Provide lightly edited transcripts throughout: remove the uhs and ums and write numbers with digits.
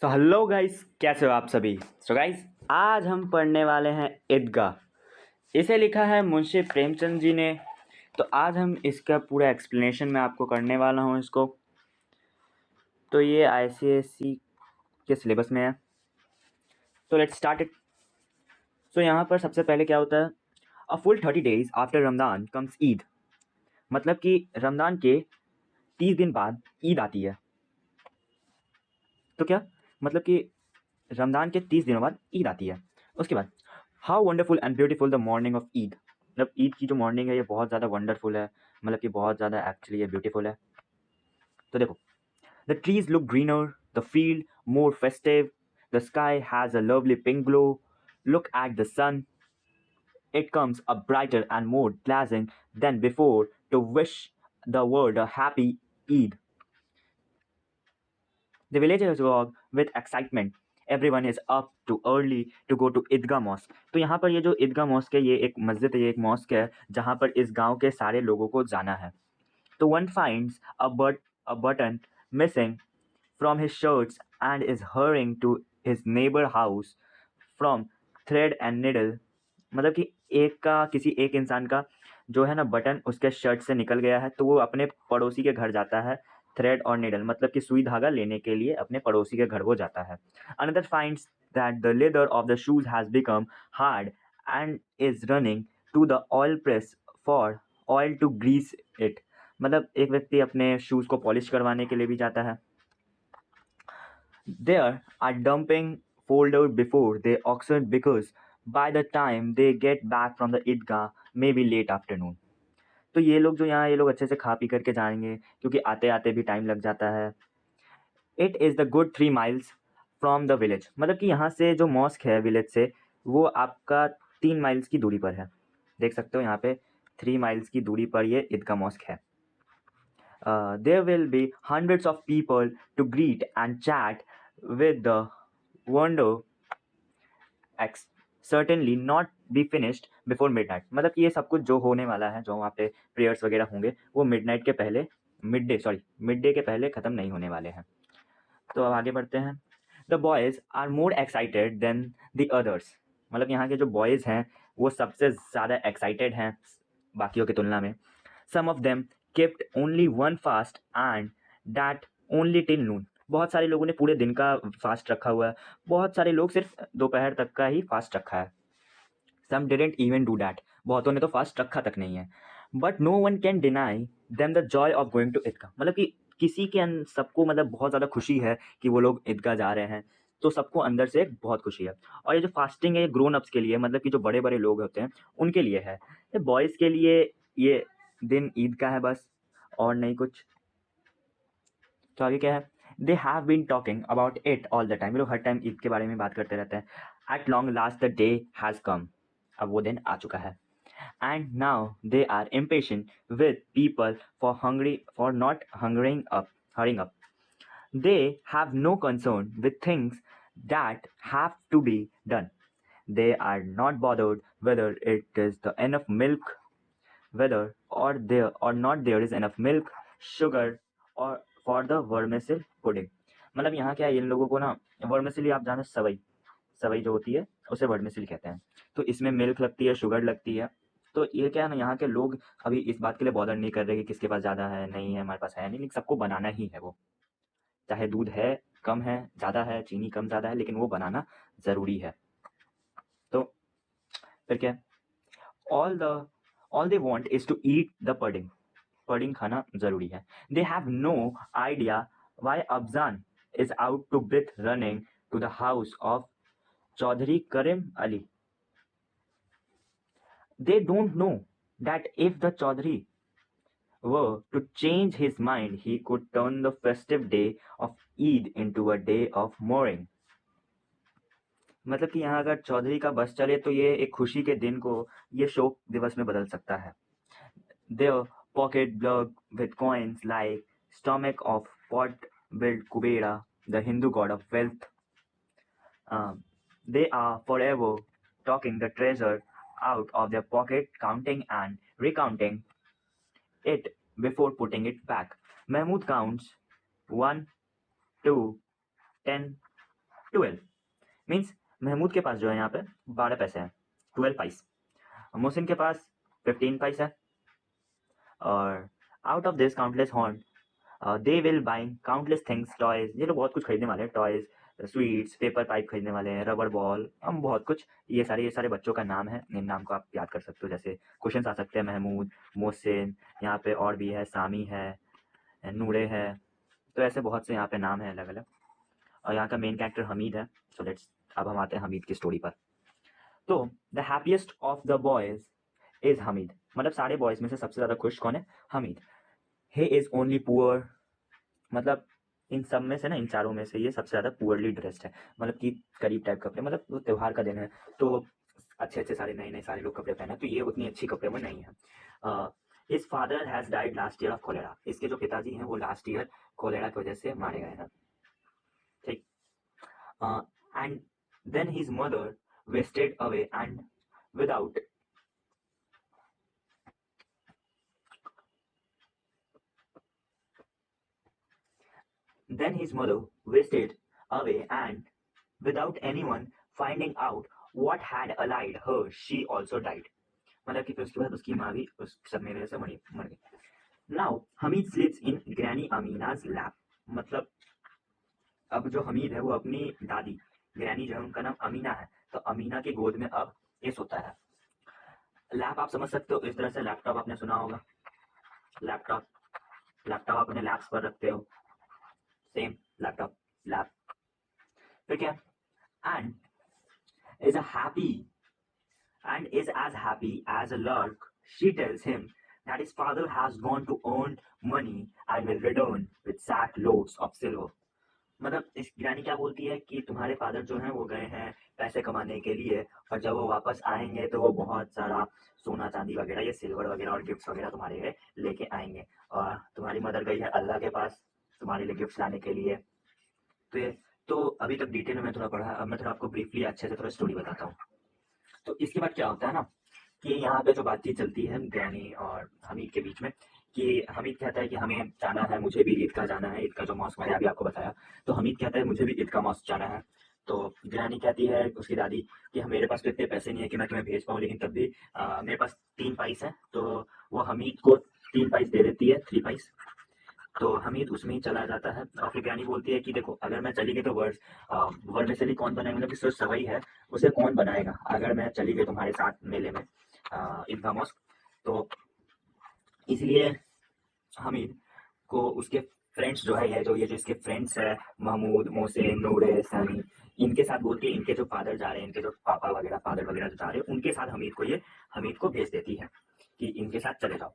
तो hello guys, कैसे हो आप सभी। गाइस, आज हम पढ़ने वाले हैं ईदगाह। इसे लिखा है मुंशी प्रेमचंद जी ने। तो आज हम इसका पूरा एक्सप्लेनेशन मैं आपको करने वाला हूँ इसको। तो ये आईसीएसई के सिलेबस में है। तो लेट्स स्टार्ट इट। तो यहाँ पर सबसे पहले क्या होता है, a full 30 days after Ramzan comes Eid. मतलब कि रमज़ान के 30 दिन बाद ईद आती है। तो क्या मतलब कि रमज़ान के 30 दिनों बाद ईद आती है। उसके बाद how wonderful and beautiful the morning of Eid. मतलब ईद की जो मॉर्निंग है ये बहुत ज़्यादा वंडरफुल है, मतलब कि बहुत ज़्यादा एक्चुअली ये ब्यूटीफुल है। तो देखो, the trees look greener, the field more festive, the sky has a lovely pink glow, look at the sun, it comes up brighter and more dazzling than before to wish the world a happy Eid. The villagers walk with excitement. Everyone is up too early to go to Idgah mosque. तो यहाँ पर ये जो ईदगाह mask है ये एक मस्जिद है, ये एक मॉस्क है जहाँ पर इस गांव के सारे लोगों को जाना है। तो one finds a button missing from his shirts and is hurrying to his neighbor house from thread and needle। मतलब कि किसी एक इंसान का जो है ना बटन उसके शर्ट से निकल गया है, तो वो अपने पड़ोसी के घर जाता है थ्रेड और निडल, मतलब कि सुई धागा लेने के लिए अपने पड़ोसी के घर वो जाता है। Another finds that the leather of the shoes has become hard and is running to the oil press for oil to grease it. मतलब एक व्यक्ति अपने शूज को पॉलिश करवाने के लिए भी जाता है। There are dumping folder before they auction because by the time they get back from the Idgah may be late afternoon। तो ये लोग जो यहाँ ये लोग अच्छे से खा पी करके जाएंगे क्योंकि आते आते भी टाइम लग जाता है। It is the good 3 miles from the village. मतलब कि यहाँ से जो मॉस्क है विलेज से वो आपका 3 माइल्स की दूरी पर है। देख सकते हो यहाँ पे 3 माइल्स की दूरी पर ये ईदगाह मॉस्क है। There will be hundreds of people to greet and chat with the wonder X certainly not be finished before midnight। मतलब कि ये सब कुछ जो होने वाला है, जो वहाँ पे प्रेयर्स वगैरह होंगे वो मिडनाइट के पहले मिड डे के पहले ख़त्म नहीं होने वाले हैं। तो अब आगे बढ़ते हैं। The boys are more excited than the others. मतलब यहाँ के जो बॉयज़ हैं वो सबसे ज़्यादा एक्साइटेड हैं बाकियों की तुलना में। Some of them kept only one fast and that only till noon. बहुत सारे लोगों ने पूरे दिन का फास्ट रखा हुआ है, बहुत सारे लोग सिर्फ दोपहर तक का ही फास्ट रखा है। Some didn't even do that, बहुतों ने तो फास्ट रखा तक नहीं है। But no one can deny them the joy of going to Eidgah. मतलब कि सबको मतलब बहुत ज़्यादा खुशी है कि वो लोग ईदगाह जा रहे हैं, तो सबको अंदर से बहुत खुशी है। और ये जो फास्टिंग है ये ग्रोन अप्स के लिए, मतलब कि जो बड़े बड़े लोग होते हैं उनके लिए है। ये बॉयज़ के लिए ये दिन ईद का है बस, और नहीं कुछ। तो आगे क्या है, they have been talking about it all the time. ये लोग हर टाइम ईद के बारे में बात करते रहते हैं। At long last the day has come. अब वो दिन आ चुका है। And now they are impatient with people for not hurrying up. They have no concern with things that have to be done. They are not bothered whether it is the enough milk, whether or not there is enough milk, sugar, or for the vermicelli pudding। मतलब यहाँ क्या है, इन लोगों को ना vermicelli, आप जानो सवई, सवई जो होती है उसे वर्मिसेली कहते हैं। तो इसमें मिल्क लगती है, शुगर लगती है। तो ये क्या है ना, यहाँ के लोग अभी इस बात के लिए बॉदर नहीं कर रहे कि किसके पास ज़्यादा है, नहीं है, हमारे पास है नहीं, लेकिन सबको बनाना ही है वो। चाहे दूध है, कम है, ज़्यादा है, चीनी कम ज़्यादा है, लेकिन वो बनाना ज़रूरी है। तो फिर क्या है, all the all they want is to eat the pudding. Pudding खाना ज़रूरी है। They have no idea why Afzan is out to breath running to the house of Chaudhary Karim Ali. They don't know that if the Chaudhary were to change his mind, he could turn the festive day of Eid into a day of mourning। मतलब कि यहाँ अगर चौधरी का बस चले तो ये एक खुशी के दिन को ये शोक दिवस में बदल सकता है। Their pocket plug with coins like stomach of pot-built Kubera, the Hindu god of wealth। They are forever talking the treasure out of their pocket, counting and recounting it before putting it back। Mahmud counts 1, 2, 10, 12 means Mahmood के पास जो है यहाँ पे 12 पैसे हैं, 12 price. Mohsin के पास 15 पैसे है। और out of this countless horn they will buying countless things, toys, ये लोग बहुत कुछ खरीदने वाले हैं, टॉयज, स्वीट्स, पेपर पाइप खरीदने वाले हैं, रबर बॉल, हम बहुत कुछ। ये सारे बच्चों का नाम है, इन नाम को आप याद कर सकते हो। जैसे क्वेश्चन आ सकते हैं महमूद, मोहसिन, यहाँ पे और भी है, सामी है, नूरे है, तो ऐसे बहुत से यहाँ पे नाम है अलग अलग। और यहाँ का मेन कैरेक्टर हमीद है। सो लेट्स, अब हम आते हैं हमीद की स्टोरी पर। तो the happiest of the boys is Hamid, मतलब सारे बॉयज में से सबसे ज़्यादा खुश कौन है? Hamid. He is only poor, मतलब इन सब में से ना, इन चारों में से ये सबसे ज़्यादा पुअरली ड्रेस्ड है, मतलब कि गरीब टाइप कपड़े, मतलब वो त्यौहार का दिन है तो अच्छे अच्छे सारे नए नए सारे लोग कपड़े पहने, तो ये उतनी अच्छी कपड़े में नहीं है। His father has died last year of cholera, इसके जो पिताजी हैं वो लास्ट ईयर कोलेरा की वजह से मारे गए हैं। ठीक। And then his mother wasted away and without then his mother wasted away and without anyone finding out what had allied her she also died, मतलब कि फिर उसके बाद उसकी माँ भी उस सब में वजह से मर गई। नाउ हमीद स्लीप्स इन ग्रैनी अमीनाज लैप, मतलब अब जो हमीद है वो अपनी दादी, ग्रैनी जो है उनका नाम अमीना है, तो अमीना की गोद में अब ये सोता है। लैप आप समझ सकते हो इस तरह से, लैपटॉप आपने सुना होगा, लैपटॉप लैपटॉप अपने लैप्स पर रखते हो, सेम लैपटॉप लैप। फिर क्या? And is a happy and is as happy as a lark, she tells him that his father has gone to earn money and will return with sack loads of silver, मतलब इस ग्रानी क्या बोलती है कि तुम्हारे father जो हैं वो गए हैं पैसे कमाने के लिए, और जब वो वापस आएंगे तो वो बहुत सारा सोना चांदी वगैरह, ये सिल्वर वगैरह और गिफ्ट्स वगैरह तुम्हारे लिए लेके आएंगे, और तुम्हारी मदर गई है अल्लाह के पास तुम्हारे लिए गिफ्ट्स लाने के लिए। तो ये तो अभी तक डिटेल में मैं थोड़ा पढ़ा, अब मैं थोड़ा आपको ब्रीफली अच्छे से थोड़ा स्टोरी बताता हूँ। तो इसके बाद क्या होता है ना कि यहाँ पे जो बातचीत चलती है ग्रैनी और हमीद के बीच में, कि हमीद कहता है कि हमें जाना है, मुझे भी ईदगाह जाना है, ईद का जो मौसम मैंने अभी आपको बताया, तो हमीद कहता है मुझे भी ईद का मौसम जाना है। तो ग्रैनी कहती है उसकी दादी कि मेरे पास तो इतने पैसे नहीं है कि मैं तुम्हें भेज पाऊँ, लेकिन तब भी मेरे पास 3 पैसे हैं, तो वो हमीद को 3 पैसे दे देती है, 3 पैसे। तो हमीद उसमें ही चला जाता है, और फिर ग्रैनी बोलती है कि देखो अगर मैं चली गई तो वर्ड में चली कौन बनाएगा, मतलब कि सिर्फ सवई है उसे कौन बनाएगा, अगर मैं चली गई तुम्हारे साथ मेले में ईदगाह मॉस्क, तो इसलिए हमीद को उसके फ्रेंड्स जो है, ये जो इसके फ्रेंड्स है, महमूद, मोहसिन, नूरे, सानी, इनके साथ बोल के इनके जो फादर जा रहे हैं, इनके जो पापा वगैरह फादर वगैरह जो जा रहे हैं, उनके साथ हमीद को भेज देती है कि इनके साथ चले जाओ।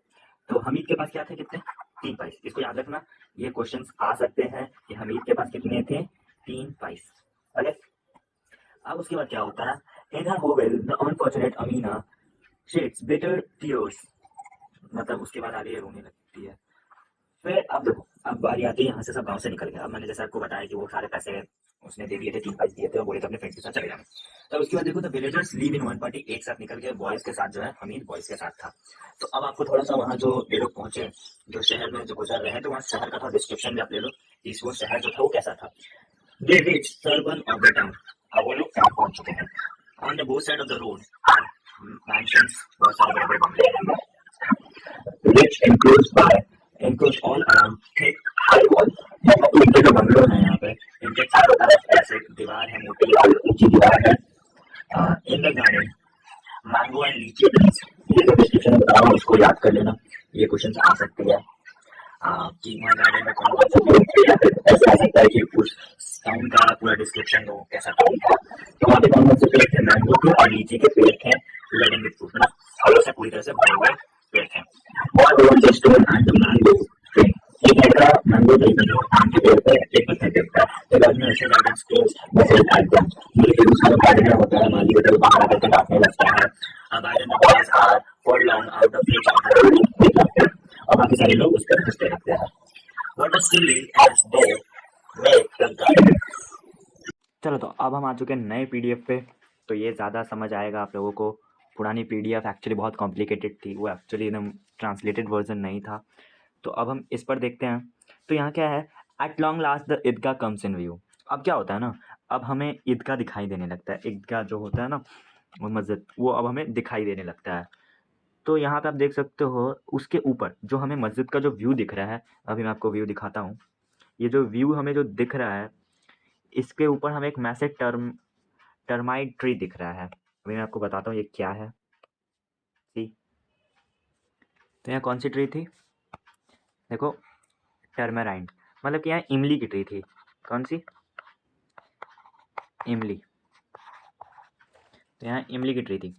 तो हमीद के पास क्या थे, कितने? 3 पैसे। इसको याद रखना, ये क्वेश्चन आ सकते हैं कि हमीद के पास कितने थे, 3 पैसे। ओके। अब उसके बाद क्या होता है, in her hovel the unfortunate Amina sheds bitter tears, मतलब उसके बाद आगे रोने लगती है। फिर अब देखो, अब बारी आती है यहाँ से सब गांव से निकल गया। अब मैंने जैसे आपको बताया कि वो सारे पैसे उसने दे दिए थे, 3 पैसे दिए थे और बोले थे अपने फ्रेंड्स के साथ चले जाना। तो उसके बाद देखो the villagers leave in one party, एक साथ निकल गए बॉयज के साथ, जो है हमीद बॉयज के साथ था। तो अब आपको थोड़ा सा वहाँ जो ये लोग पहुंचे, जो शहर में जो गुजर रहे हैं, तो वहाँ शहर का थोड़ा डिस्क्रिप्शन भी आप ले लो, इस वो शहर जो था वो कैसा था। They rich suburban of the town, अब वो लोग टर्न पहुंच चुके हैं। On the both side of the road mansions, बहुत सारे बड़े बड़े बंगले हैं, rich enclosed all around thick high wall, मतलब इनके जो बंगलो हैं यहाँ पे, इनके चारों तरफ ऐसे दीवार है, मोटी और ऊंची दीवार है। In the garden mango and लीची ट्रीज, ये जो डिस्क्रिप्शन बता रहा हूँ इसको याद कर लेना, ये क्वेश्चन आ सकती है कि वहाँ गार्डन में कौन कौन से पेड़ थे, या फिर ऐसा आ सकता है कि उस टाउन का पूरा डिस्क्रिप्शन हो कैसा टाउन था। तो वहाँ पे कौन कौन से पेड़ थे, मैंगो के और लीची के पेड़ थे, लेडन विद फ्रूट, मतलब फलों से पूरी तरह से भरे हुए पेड़ थे। और one stone and mango tree, एक लड़का मैंगो ट्री का जो आम के पेड़ पे एक पत्थर फेंकता है, तो बाद में ऐसे गार्डन स्टोन्स वैसे काट दिया, लेकिन उसका जो गार्डन होता है माली बदल बाहर आकर के काटने लगता है। गार्डन में boys are for long out of reach और बाकी सारे लोग उस पर हंसते रहते हैं। What a silly as they make the garden. चलो, तो अब हम आ चुके हैं नए पीडीएफ पे, तो ये ज़्यादा समझ आएगा आप लोगों को। पुरानी पीडीएफ एक्चुअली बहुत कॉम्प्लिकेटेड थी, वो एक्चुअली एकदम ट्रांसलेटेड वर्जन नहीं था। तो अब हम इस पर देखते हैं। तो यहाँ क्या है, at long last the Idgah comes in view. अब क्या होता है ना, अब हमें ईदगाह दिखाई देने लगता है, ईदगाह जो होता है ना वो मस्जिद, वो अब हमें दिखाई देने लगता है। तो यहाँ पे आप देख सकते हो उसके ऊपर जो हमें मस्जिद का जो व्यू दिख रहा है, अभी मैं आपको व्यू दिखाता हूँ। ये जो व्यू हमें जो दिख रहा है, इसके ऊपर हमें एक मैसेज टर्माइट ट्री दिख रहा है। अभी मैं आपको बताता हूँ ये क्या है। सी, तो यहाँ कौन सी ट्री थी, देखो टर्मराइट, मतलब कि यहाँ इमली की ट्री थी। कौन सी, इमली। तो यहाँ इमली की ट्री थी।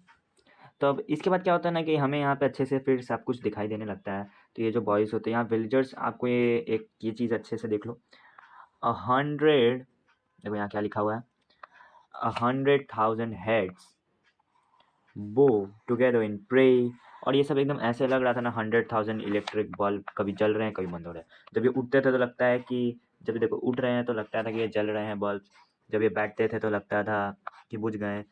तो अब इसके बाद क्या होता है ना कि हमें यहाँ पे अच्छे से फिर सब कुछ दिखाई देने लगता है। तो ये जो बॉयज़ होते हैं यहाँ विलेजर्स, आपको ये चीज़ अच्छे से देख लो। 100, देखो यहाँ क्या लिखा हुआ है, 100,000 हेड्स बो टुगेदर इन प्रे। और ये सब एकदम ऐसे लग रहा था ना 100,000 इलेक्ट्रिक बल्ब कभी जल रहे हैं कभी बंद हो रहे हैं। जब ये उठते थे तो लगता है कि, जब ये देखो उठ रहे हैं तो लगता था कि ये जल रहे हैं बल्ब, जब ये बैठते थे तो लगता था कि बुझ गए।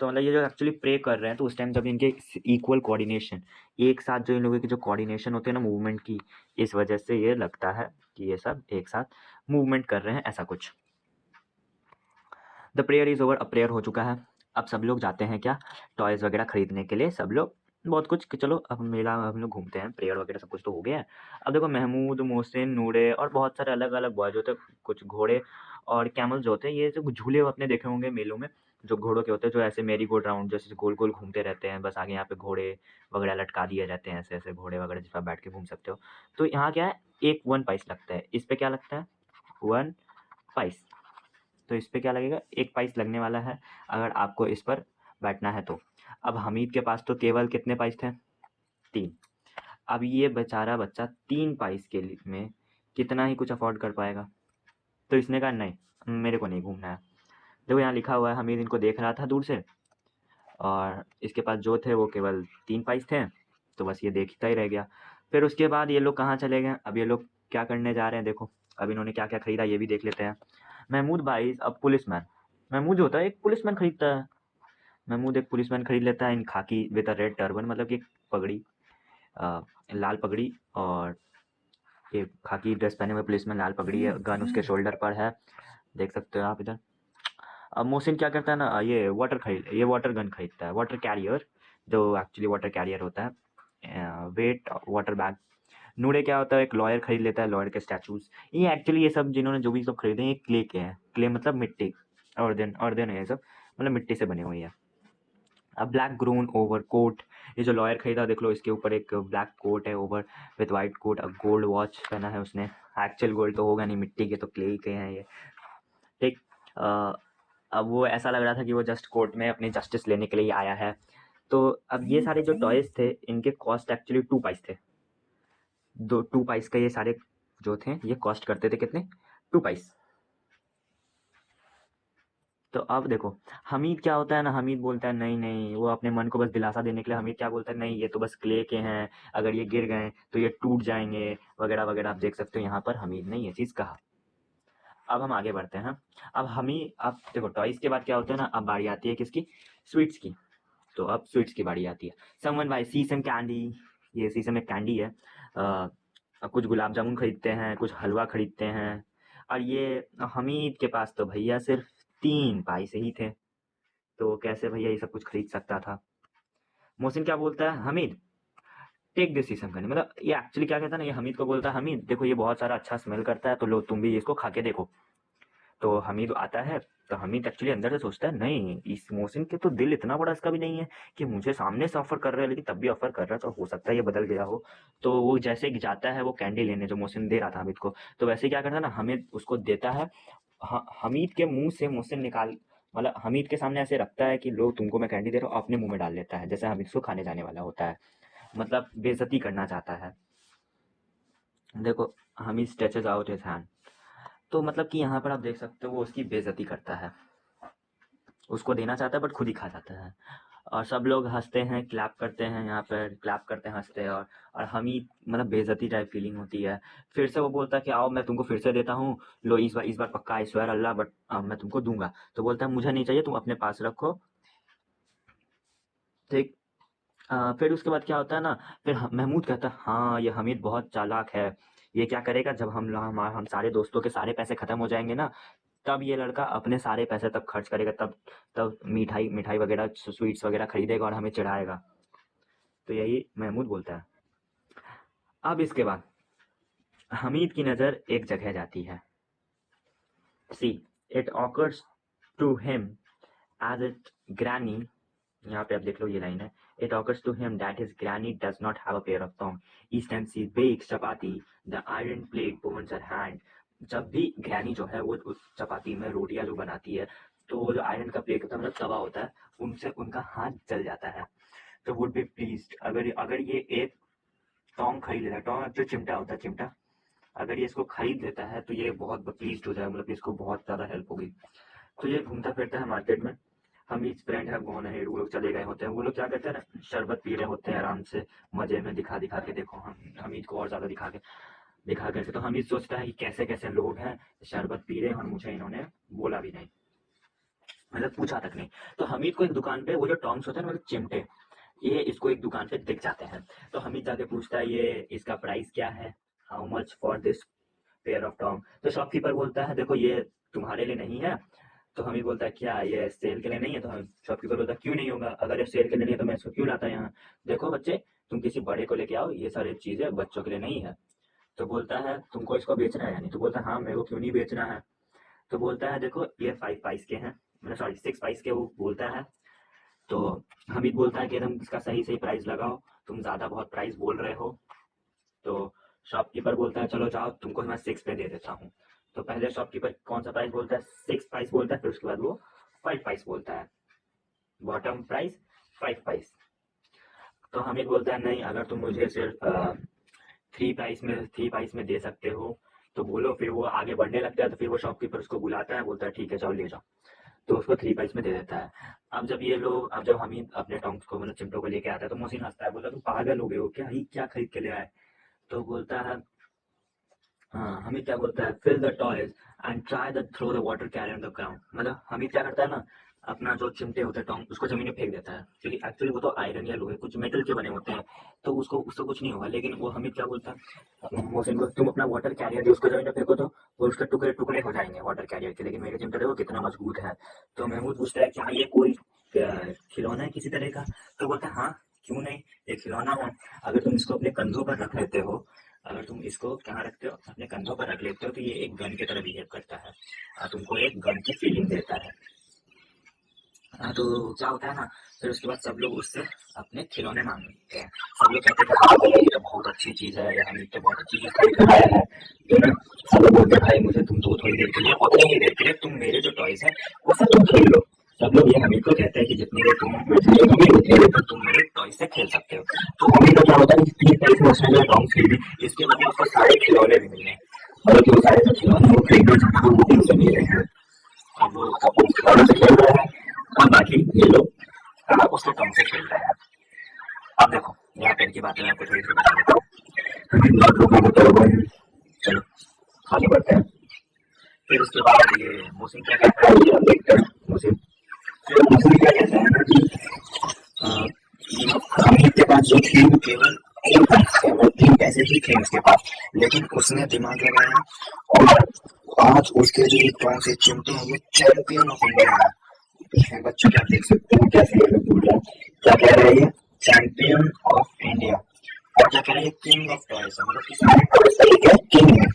तो मतलब ये जो एक्चुअली प्रे कर रहे हैं तो उस टाइम जब इनके इक्वल कोऑर्डिनेशन, एक साथ जो इन लोगों की जो कोऑर्डिनेशन होती है ना मूवमेंट की, इस वजह से ये लगता है कि ये सब एक साथ मूवमेंट कर रहे हैं, ऐसा कुछ। द प्रेयर इज़ ओवर, अब प्रेयर हो चुका है। अब सब लोग जाते हैं क्या, टॉयज़ वगैरह खरीदने के लिए, सब लोग बहुत कुछ कि चलो अब मेला में हम लोग घूमते हैं, प्रेयर वगैरह सब कुछ तो हो गया है। अब देखो महमूद, मोहसिन, नूरे और बहुत सारे अलग अलग बॉयज होते हैं, कुछ घोड़े और कैमल जो होते हैं, ये जो झूले आपने देखे होंगे मेलों में, जो घोड़ों के होते हैं, जो ऐसे मेरी गोल्ड राउंड जैसे गोल गोल घूमते रहते हैं, बस आगे यहाँ पे घोड़े वगैरह लटका दिए जाते हैं, ऐसे ऐसे घोड़े वगैरह जिस पर बैठ के घूम सकते हो। तो यहाँ क्या है, एक 1 पैस लगता है, इस पर क्या लगता है 1 पैस। तो इस पे क्या लगेगा, 1 पैस लगने वाला है अगर आपको इस पर बैठना है तो। अब हमीद के पास तो केवल कितने पैस थे, 3। अब ये बेचारा बच्चा 3 पैस के में कितना ही कुछ अफोर्ड कर पाएगा। तो इसने कहा नहीं, मेरे को नहीं घूमना है। देखो यहाँ लिखा हुआ है, हमीद इनको देख रहा था दूर से और इसके पास जो थे वो केवल 3 पैस थे, तो बस ये देखता ही रह गया। फिर उसके बाद ये लोग कहाँ चले गए, अब ये लोग क्या करने जा रहे हैं, देखो अब इन्होंने क्या क्या खरीदा ये भी देख लेते हैं। महमूद भाई अब पुलिसमैन, महमूद जो होता है एक पुलिसमैन खरीदता है। महमूद एक पुलिसमैन खरीद लेता है इन खाकी विद अ रेड टर्बन, मतलब कि एक पगड़ी, लाल पगड़ी, और ये खाकी ड्रेस पहने हुए पुलिसमैन, लाल पगड़ी है, गन उसके शोल्डर पर है, देख सकते हो आप इधर। अब मोहसिन क्या करता है ना, ये वाटर गन खरीदता है, वाटर कैरियर, जो एक्चुअली वाटर कैरियर होता है, वेट वाटर बैग। नूरे क्या होता है, एक लॉयर खरीद लेता है, लॉयर के स्टैचूज। ये एक्चुअली ये सब जिन्होंने जो भी सब खरीदे हैं ये क्ले के हैं, क्ले मतलब मिट्टी, अर्दन है ये सब, मतलब मिट्टी से बने हुए हैं। अब ब्लैक ग्रोन ओवर कोट, ये जो लॉयर खरीदा देख लो, इसके ऊपर एक ब्लैक कोट है ओवर विथ वाइट कोट, अब गोल्ड वॉच पहना है उसने, एक्चुअल गोल्ड तो होगा नहीं, मिट्टी के तो क्ले ही के हैं ये, ठीक। अब वो ऐसा लग रहा था कि वो जस्ट कोर्ट में अपनी जस्टिस लेने के लिए आया है। तो अब ये सारे जो टॉयज थे इनके कॉस्ट एक्चुअली 2 पैस थे, 2 पैस का ये सारे जो थे ये कॉस्ट करते थे कितने, 2 पैस। तो अब देखो हमीद क्या होता है ना, हमीद बोलता है नहीं नहीं, वो अपने मन को बस दिलासा देने के लिए हमीद क्या बोलता है, नहीं ये तो बस क्ले के हैं, अगर ये गिर गए तो ये टूट जाएंगे वगैरह वगैरह। आप देख सकते हो यहाँ पर हमीद ने ये चीज़ कहा। अब हम आगे बढ़ते हैं। अब देखो टॉयज के बाद क्या होता है ना, अब बारी आती है किसकी, स्वीट्स की। तो अब स्वीट्स की बारी आती है। समवन बाय सी सम कैंडी, ये सी सम एक कैंडी है। कुछ गुलाब जामुन खरीदते हैं, कुछ हलवा खरीदते हैं, और ये हमीद के पास तो भैया सिर्फ 3 पैसे ही थे, तो कैसे भैया ये सब कुछ खरीद सकता था। मोहसिन क्या बोलता है, Hamid take this see some candy, मतलब ये एक्चुअली क्या कहता है ना, ये हमीद को बोलता है, हमीद देखो ये बहुत सारा अच्छा स्मेल करता है, तो लो तुम भी इसको खा के देखो। तो हमीद आता है, तो हमीद एक्चुअली अंदर से सोचता है नहीं, इस मोहसिन के तो दिल इतना बड़ा इसका भी नहीं है कि मुझे सामने से ऑफर कर रहा है, लेकिन तब भी ऑफर कर रहा है, तो हो सकता है ये बदल गया हो। तो वो जैसे ही जाता है वो कैंडी लेने जो मोहसिन दे रहा था हमीद को, तो वैसे ही क्या करता है ना, हमीद उसको देता है। हमीद के मुंह से मोहसिन निकाल, मतलब हमीद के सामने ऐसे रखता है कि लो तुमको मैं कैंडी दे रहा हूँ, अपने मुंह में डाल लेता है, जैसे हमीद उसको खाने जाने वाला होता है, मतलब बेइज्जती करना चाहता है। देखो Hamid stretches out his hand, तो मतलब कि यहाँ पर आप देख सकते हो वो उसकी बेइज्जती करता है, उसको देना चाहता है बट खुद ही खा जाता है। और सब लोग हंसते हैं, क्लैप करते हैं, यहाँ पर क्लैप करते हैं, हंसते हैं, और हमीद मतलब बेइज्जती टाइप फीलिंग होती है। फिर से वो बोलता है कि आओ मैं तुमको फिर से देता हूँ, लो इस बार पक्का आई स्वेयर अल्लाह, बट मैं तुमको दूंगा। तो बोलता है मुझे नहीं चाहिए, तुम अपने पास रखो, ठीक। फिर उसके बाद क्या होता है ना, फिर महमूद कहता है हाँ ये हमीद बहुत चालाक है, ये क्या करेगा जब हम सारे दोस्तों के सारे पैसे खत्म हो जाएंगे ना, तब ये लड़का अपने सारे पैसे तब खर्च करेगा, तब तब मिठाई मिठाई वगैरह स्वीट्स वगैरह खरीदेगा और हमें चढ़ाएगा। तो यही महमूद बोलता है। अब इसके बाद हमीद की नज़र एक जगह जाती है। See it occurs to him as it granny, यहाँ पे आप देख लो ये लाइन है, it occurs to him that his granny does not have a pair of tongue, each time she bakes chapati the iron plate burns her hand. जब भी granny जो है वो उस चपाती में रोटियां जो बनाती है, तो वो जो आयरन का प्लेट होता है, मतलब तवा होता है, उनसे उनका हाथ जल जाता है। तो वुड बी प्लीज्ड, अगर अगर ये एक टोंग खरीद लेता है, टोंग जो चिमटा होता है, चिमटा, अगर ये इसको खरीद लेता है तो ये बहुत प्लीज्ड हो जाए, मतलब इसको बहुत ज़्यादा हेल्प होगी। तो ये घूमता फिरता है मार्केट में। हम इस फ्रेंड है गॉन है, वो लोग चले गए होते हैं, वो लोग क्या करते हैं ना, शरबत पी रहे होते हैं आराम से मजे में, दिखा दिखा के, देखो हम हमीद को और ज़्यादा दिखा करके। तो हमीद सोचता है कि कैसे कैसे लोग हैं शरबत पी रहे हैं और मुझे इन्होंने बोला भी नहीं, मतलब पूछा तक नहीं। तो हमीद को एक दुकान पे वो जो टॉन्ग्स होते हैं, मतलब चिमटे, ये इसको एक दुकान पे दिख जाते हैं। तो हमीद जाके पूछता है ये इसका प्राइस क्या है, how much for this pair of tong. तो शॉपकीपर बोलता है देखो ये तुम्हारे लिए नहीं है। तो हमीद बोलता है क्या ये सेल के लिए नहीं है? तो शॉपकीपर बोलता है क्यों नहीं होगा, अगर ये सेल के लिए नहीं है तो मैं इसको क्यों लाता यहाँ। देखो बच्चे, तुम किसी बड़े को लेके आओ, ये सारी चीजें बच्चों के लिए नहीं है। तो बोलता है तुमको इसको बेचना है यानी? तो बोलता है हाँ मेरे को क्यों नहीं बेचना है। तो बोलता है देखो ये 5 पाइस के हैं, मतलब सॉरी 6 पाइस के, वो बोलता है। तो हमीद बोलता है कि तुम इसका सही सही प्राइस लगाओ, तुम ज़्यादा बहुत प्राइस बोल रहे हो। तो शॉपकीपर बोलता है चलो जाओ, तुमको मैं 6 पे दे देता हूँ। तो पहले शॉपकीपर कौन सा प्राइस बोलता है? 6 प्राइस बोलता है, फिर उसके बाद वो 5 प्राइस बोलता है, बॉटम प्राइस 5 प्राइस। तो हमीद बोलता है नहीं, अगर तुम मुझे सिर्फ 3 प्राइस में दे सकते हो तो बोलो। फिर वो आगे बढ़ने लगता है, तो फिर वो शॉपकीपर उसको बुलाता है, बोलता है ठीक है जाओ ले जाओ। तो उसको 3 प्राइस में दे देता है। अब जब हमीद अपने टोंग्स को, मतलब चिमटों को लेके आता है, तो मोहसिन हंसता है, बोलता तुम पागल हो गए हो क्या, ये क्या खरीद के ले आए? तो बोलता है हाँ, हमीद क्या बोलता है, fill the toys and try the throw the water carrier on the ground. मतलब हमीद क्या करता है ना, अपना जो चिमटे होते हैं टोंग, उसको जमीन में फेंक देता है, क्योंकि एक्चुअली वो तो आयरन या लोहे कुछ मेटल के बने होते हैं, तो उसको उससे कुछ नहीं होगा। लेकिन वो हमीद क्या बोलता है मोहसिन को, तुम अपना वाटर कैरियर जो उसको जमीन में फेंको तो वो उसके टुकड़े टुकड़े हो जाएंगे वाटर कैरियर के, लेकिन मेरे चिमटे देखो कितना मजबूत है। तो महमूद पूछता है क्या ये कोई खिलौना है किसी तरह का? तो बोलता है हाँ क्यों नहीं, ये खिलौना है। अगर तुम इसको अपने कंधों पर रख लेते हो, अगर तुम इसको कहाँ रखते हो, अपने कंधों पर रख लेते हो, तो ये एक गन की तरह बिहेव करता है, तुमको एक गन की फीलिंग देता है। तो क्या होता है ना, फिर उसके बाद सब लोग उससे अपने खिलौने मांगते हैं। सब लोग कहते हैं कि हाँ भाई ये तो बहुत अच्छी चीज़ है, हम तो बहुत अच्छी चीज़ खरीद कर आया है। तो ना सब लोग बोलते हैं भाई मुझे तुम तो थोड़ी देर के लिए, उतनी ही देर के लिए तुम मेरे जो टॉयज है उससे तुम खेल लो। सब लोग ये हमीद को कहते हैं कि जितनी देर तुम मुझे दोगे उतनी देर तक तुम मेरे टॉय से खेल सकते हो। तो हमीद को क्या होता है कि 3 प्राइस में उसने जो टॉन्ग्स खरीदी, इसके बाद उसको सारे खिलौने भी मिले, मतलब कि वो सारे जो खिलौने वो खरीदना चाहता है वो भी उसे मिले हैं। अब वो अपने खिलौने से खेल रहे हैं और बाकी ये लोग उसके टॉन्ग से खेल रहे हैं। अब देखो यहाँ पेन की बातें मैं आपको थोड़ी सी बता देता हूँ। चलो आगे बढ़ते हैं। फिर उसके बाद ये मोहसिन क्या कहता है, ये हम देखते हैं। मोहसिन क्या कहता है कि हमीद के पास जो थी वो केवल 3 पैसे थे, वो 3 पैसे ही थे उसके पास, लेकिन उसने दिमाग लगाया और आज उसके जो ये टॉन्ग से चिमटे हैं ये चैंपियन ऑफ इंडिया है। बच्चों क्या देख सकते हो कैसे ये लोग बोल रहे हैं, क्या कह रहे हैं, ये चैंपियन ऑफ इंडिया, और क्या कह रहे हैं किंग ऑफ टॉयज, मतलब कि सारे टॉयज का ये किंग है।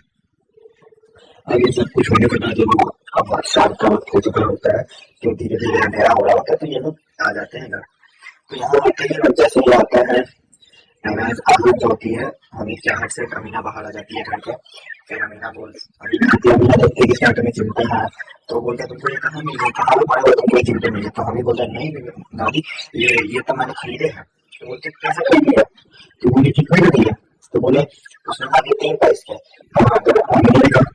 अब ये सब कुछ होने के बाद ये लोग, अब शाम का वक्त हो चुका होता है, तो धीरे धीरे अंधेरा हो रहा होता है, तो ये लोग आ जाते हैं घर। तो यहाँ आते ही लोग जैसे ये आता है, नमाज आदत जो होती है, हमीद के हाथ से अमीना बाहर आ जाती है घर के। फिर अमीना देखती है कि इसके में चिमटे हैं, तो बोलता है तुमको ये कहाँ मिल गए, कहाँ पड़े हो तुमको ये चिमटे मिले? तो हमें बोलता है नहीं दादी ये तो मैंने खरीदे हैं। तो बोलते कैसे खरीद लिया? तो बोले कि खरीद दिया। तो बोले उसने कहा 3 पैसे के,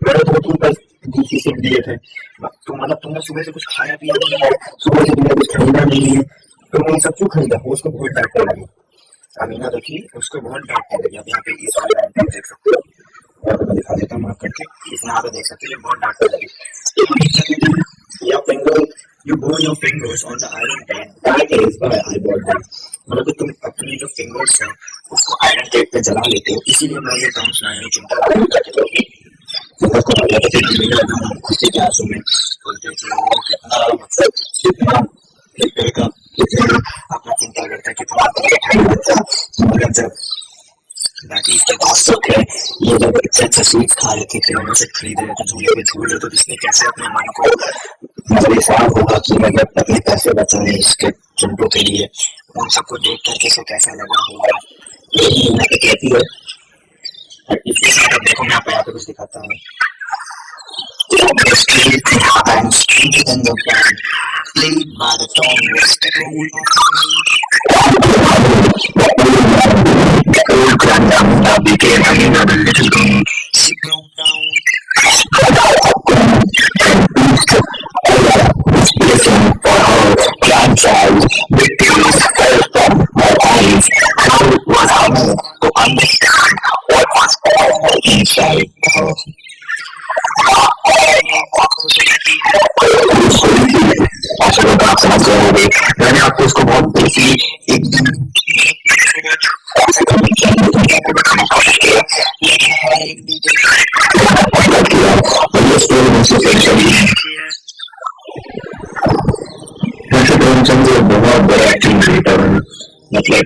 मेरे तो 3 पैसे दूसरी से दिए थे। तो मतलब तुमने सुबह से कुछ खाया पिया नहीं है, सुबह से तुमने कुछ खरीदा नहीं है, तुमने ये सब क्यों खरीदा? वो उसको बहुत डांटने लगी। अमीना देखी उसको बहुत डांटने लगी। अब यहाँ पे इस वाले लाइन पे देख सकते हो, और मैं दिखा देता हूँ मार्क करके, इस यहाँ पे देख सकते हो बहुत डांटने लगी। Your finger, you burn your fingers on the iron pan. That is why I bought them. मतलब कि तुम अपने जो फिंगर्स हैं उसको आयरन टेप पे जला लेते हो, इसीलिए मैं ये टॉन्ग्स लाने चिंता करता हूँ। उसको पता था कि खुशी के आंसू में बोलते कि वो कितना मतलब कितना एक तरह का कितना अपना चिंता करता है कितना बच्चा मगर जब बाकी इसके दोस्त लोग थे ये जब अच्छे अच्छे स्वीट्स खा रहे थे खिलौनों से खरीद रहे थे झूले पे झूल रहे थे तो इसने कैसे अपने मन को मतलब हिसाब होगा कि मतलब अपने पैसे बचाने इसके चिंटू के लिए उन सबको देख करके इसे कैसा लगा होगा यही यहाँ पे कहती है। और इसके साथ अब देखो मैं आपको यहाँ पे कुछ दिखाता हूँ। Played by the old grandmother became another little girl. She broke down listen for her grandchild. The tears fell from her eyes. How it was hard to understand what was all inside her. आप समझ गए होंगे मैंने आपको इसको बहुत briefly एकदम और ये स्टोरी मुझसे फेल चली वैसे प्रेमचंद जी बहुत बड़े एक्टिंग क्रिएटर हैं मतलब